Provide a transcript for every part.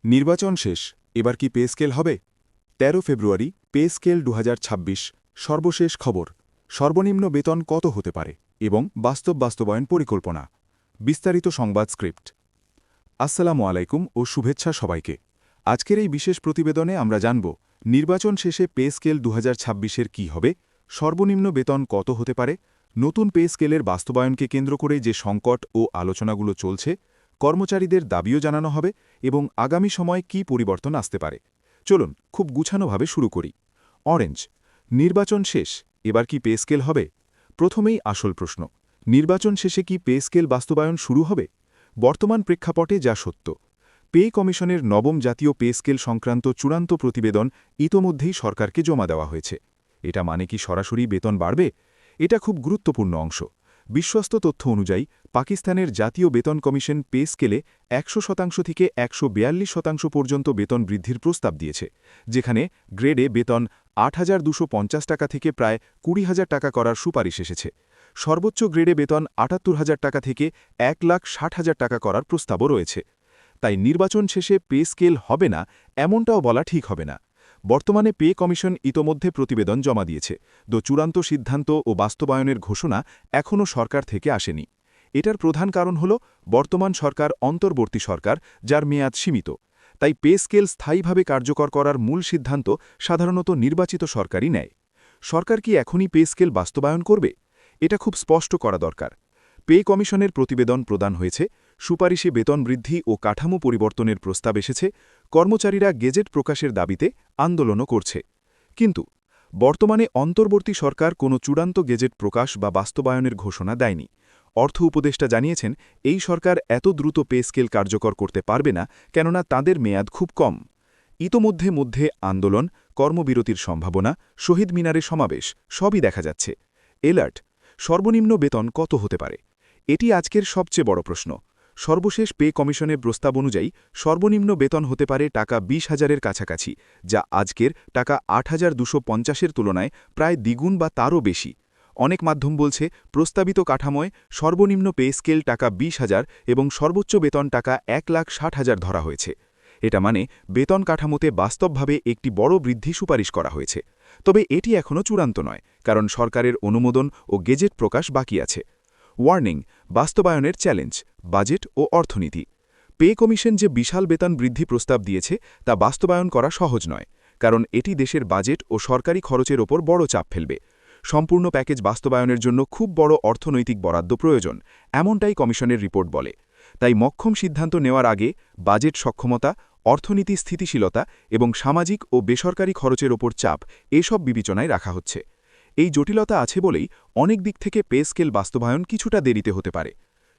নির্বাচন শেষ, এবার কি পে স্কেল হবে? ১৩ ফেব্রুয়ারি পে স্কেল ২০২৬ সর্বশেষ খবর। সর্বনিম্ন বেতন কত হতে পারে এবং বাস্তবায়ন পরিকল্পনা। বিস্তারিত সংবাদ স্ক্রিপ্ট। আসসালামু আলাইকুম ও শুভেচ্ছা সবাইকে। আজকের এই বিশেষ প্রতিবেদনে আমরা জানব নির্বাচন শেষে পে স্কেল ২০২৬-এর কী হবে, সর্বনিম্ন বেতন কত হতে পারে, নতুন পে স্কেলের বাস্তবায়নকে কেন্দ্র করে যে সংকট ও আলোচনাগুলো চলছে, কর্মচারীদের দাবিও জানানো হবে এবং আগামী সময়ে কী পরিবর্তন আসতে পারে। চলুন খুব গুছানোভাবে শুরু করি। অরেঞ্জ, নির্বাচন শেষ, এবার কি পে স্কেল হবে? প্রথমেই আসল প্রশ্ন, নির্বাচন শেষে কি পে স্কেল বাস্তবায়ন শুরু হবে? বর্তমান প্রেক্ষাপটে যা সত্য, পে কমিশনের নবম জাতীয় পে স্কেল সংক্রান্ত চূড়ান্ত প্রতিবেদন ইতোমধ্যেই সরকারকে জমা দেওয়া হয়েছে। এটা মানে কি সরাসরি বেতন বাড়বে? এটা খুব গুরুত্বপূর্ণ অংশ। বিশ্বস্ত তথ্য অনুযায়ী পাকিস্তানের জাতীয় বেতন কমিশন পে স্কেলে ১০০% থেকে ১৪২% পর্যন্ত বেতন বৃদ্ধির প্রস্তাব দিয়েছে, যেখানে গ্রেডে বেতন ৮,২৫০ টাকা থেকে প্রায় ২০,০০০ টাকা করার সুপারিশ এসেছে। সর্বোচ্চ গ্রেডে বেতন ৭৮,০০০ টাকা থেকে ১,৬০,০০০ টাকা করার প্রস্তাবও রয়েছে। তাই নির্বাচন শেষে পে স্কেল হবে না এমনটাও বলা ঠিক হবে না। বর্তমানে পে কমিশন ইতোমধ্যে প্রতিবেদন জমা দিয়েছে, চূড়ান্ত সিদ্ধান্ত ও বাস্তবায়নের ঘোষণা এখনও সরকার থেকে আসেনি। এটার প্রধান কারণ হল বর্তমান সরকার অন্তর্বর্তী সরকার, যার মেয়াদ সীমিত। তাই পে স্কেল স্থায়ীভাবে কার্যকর করার মূল সিদ্ধান্ত সাধারণত নির্বাচিত সরকারই নেয়। সরকার কি এখনই পে স্কেল বাস্তবায়ন করবে? এটা খুব স্পষ্ট করা দরকার। পে কমিশনের প্রতিবেদন প্রদান হয়েছে, সুপারিশে বেতন বৃদ্ধি ও কাঠামো পরিবর্তনের প্রস্তাব এসেছে, কর্মচারীরা গেজেট প্রকাশের দাবিতে আন্দোলনও করছে। কিন্তু বর্তমানে অন্তর্বর্তী সরকার কোনো চূড়ান্ত গেজেট প্রকাশ বা বাস্তবায়নের ঘোষণা দেয়নি। অর্থ উপদেষ্টা জানিয়েছেন, এই সরকার এত দ্রুত পে স্কেল কার্যকর করতে পারবে না, কেননা তাদের মেয়াদ খুব কম। মধ্যে আন্দোলন, কর্মবিরতির সম্ভাবনা, শহীদ মিনারে সমাবেশ সবই দেখা যাচ্ছে। এলার্ট, সর্বনিম্ন বেতন কত হতে পারে? এটি আজকের সবচেয়ে বড় প্রশ্ন। সর্বশেষ পে কমিশনের প্রস্তাব অনুযায়ী সর্বনিম্ন বেতন হতে পারে টাকা ২০,০০০-এর কাছাকাছি, যা আজকের টাকা ৮,২৫০-এর তুলনায় প্রায় দ্বিগুণ বা তারও বেশি। অনেক মাধ্যম বলছে, প্রস্তাবিত কাঠামোয় সর্বনিম্ন পে স্কেল টাকা ২০,০০০ এবং সর্বোচ্চ বেতন টাকা ১,৬০,০০০ ধরা হয়েছে। এটা মানে বেতন কাঠামোতে বাস্তবভাবে একটি বড় বৃদ্ধি সুপারিশ করা হয়েছে। তবে এটি এখনও চূড়ান্ত নয়, কারণ সরকারের অনুমোদন ও গেজেট প্রকাশ বাকি আছে। ওয়ার্নিং, বাস্তবায়নের চ্যালেঞ্জ, বাজেট ও অর্থনীতি। পে কমিশন যে বিশাল বেতন বৃদ্ধি প্রস্তাব দিয়েছে তা বাস্তবায়ন করা সহজ নয়, কারণ এটি দেশের বাজেট ও সরকারি খরচের ওপর বড় চাপ ফেলবে। সম্পূর্ণ প্যাকেজ বাস্তবায়নের জন্য খুব বড় অর্থনৈতিক বরাদ্দ প্রয়োজন, এমনটাই কমিশনের রিপোর্ট বলে। তাই মক্ষম সিদ্ধান্ত নেওয়ার আগে বাজেট সক্ষমতা, অর্থনীতি স্থিতিশীলতা এবং সামাজিক ও বেসরকারি খরচের ওপর চাপ এসব বিবেচনায় রাখা হচ্ছে। এই জটিলতা আছে বলেই অনেক দিক থেকে পে স্কেল বাস্তবায়ন কিছুটা দেরিতে হতে পারে।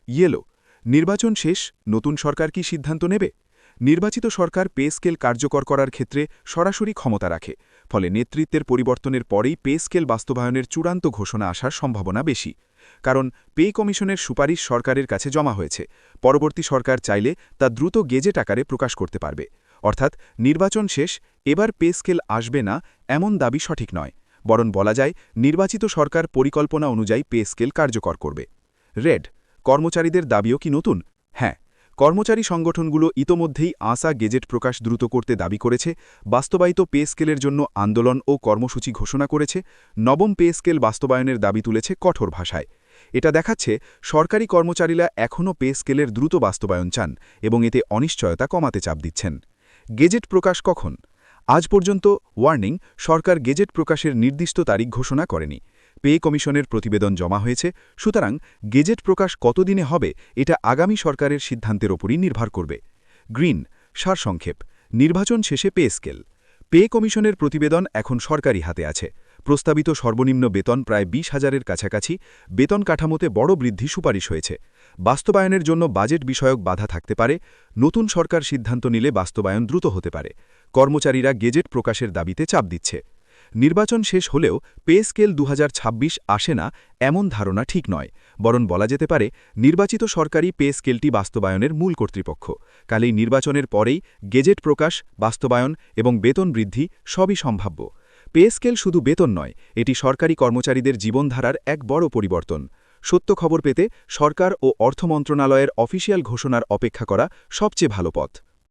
ইয়েলো, নির্বাচন শেষ, নতুন সরকার কি সিদ্ধান্ত নেবে? নির্বাচিত সরকার পে স্কেল কার্যকর করার ক্ষেত্রে সরাসরি ক্ষমতা রাখে, ফলে নেতৃত্বের পরিবর্তনের পরেই পে স্কেল বাস্তবায়নের চূড়ান্ত ঘোষণা আসার সম্ভাবনা বেশি। কারণ পে কমিশনের সুপারিশ সরকারের কাছে জমা হয়েছে, পরবর্তী সরকার চাইলে তা দ্রুত গেজেট আকারে প্রকাশ করতে পারবে। অর্থাৎ নির্বাচন শেষ, এবার পে স্কেল আসবে না এমন দাবি সঠিক নয়, বরং বলা যায় নির্বাচিত সরকার পরিকল্পনা অনুযায়ী পে স্কেল কার্যকর করবে। রেড, কর্মচারীদের দাবিও কি নতুন? হ্যাঁ, কর্মচারী সংগঠনগুলো ইতোমধ্যেই আশা গেজেট প্রকাশ দ্রুত করতে দাবি করেছে, বাস্তবায়িত পে স্কেলের জন্য আন্দোলন ও কর্মসূচি ঘোষণা করেছে, নবম পে স্কেল বাস্তবায়নের দাবি তুলেছে কঠোর ভাষায়। এটা দেখাচ্ছে সরকারি কর্মচারীরা এখনও পে স্কেলের দ্রুত বাস্তবায়ন চান এবং এতে অনিশ্চয়তা কমাতে চাপ দিচ্ছেন। গেজেট প্রকাশ কখন? আজ পর্যন্ত ওয়ার্নিং, সরকার গেজেট প্রকাশের নির্দিষ্ট তারিখ ঘোষণা করেনি। পে কমিশনের প্রতিবেদন জমা হয়েছে, সুতরাং গেজেট প্রকাশ কতদিনে হবে এটা আগামী সরকারের সিদ্ধান্তের ওপরই নির্ভর করবে। গ্রিন, সারসংক্ষেপ, নির্বাচন শেষে পে স্কেল। পে কমিশনের প্রতিবেদন এখন সরকারি হাতে আছে। প্রস্তাবিত সর্বনিম্ন বেতন প্রায় ২০,০০০-এর কাছাকাছি, বেতন কাঠামোতে বড় বৃদ্ধি সুপারিশ হয়েছে। বাস্তবায়নের জন্য বাজেট বিষয়ক বাধা থাকতে পারে, নতুন সরকার সিদ্ধান্ত নিলে বাস্তবায়ন দ্রুত হতে পারে। কর্মচারীরা গেজেট প্রকাশের দাবিতে চাপ দিচ্ছে। নির্বাচন শেষ হলেও পে স্কেল ২০২৬ আসে না এমন ধারণা ঠিক নয়, বরং বলা যেতে পারে নির্বাচিত সরকারই পে স্কেলটি বাস্তবায়নের মূল কর্তৃপক্ষ। কালেই নির্বাচনের পরেই গেজেট প্রকাশ, বাস্তবায়ন এবং বেতন বৃদ্ধি সবই সম্ভাব্য। পে স্কেল শুধু বেতন নয়, এটি সরকারি কর্মচারীদের জীবনধারার এক বড় পরিবর্তন। সত্য খবর পেতে সরকার ও অর্থ মন্ত্রণালয়ের অফিসিয়াল ঘোষণার অপেক্ষা করা সবচেয়ে ভালো পথ।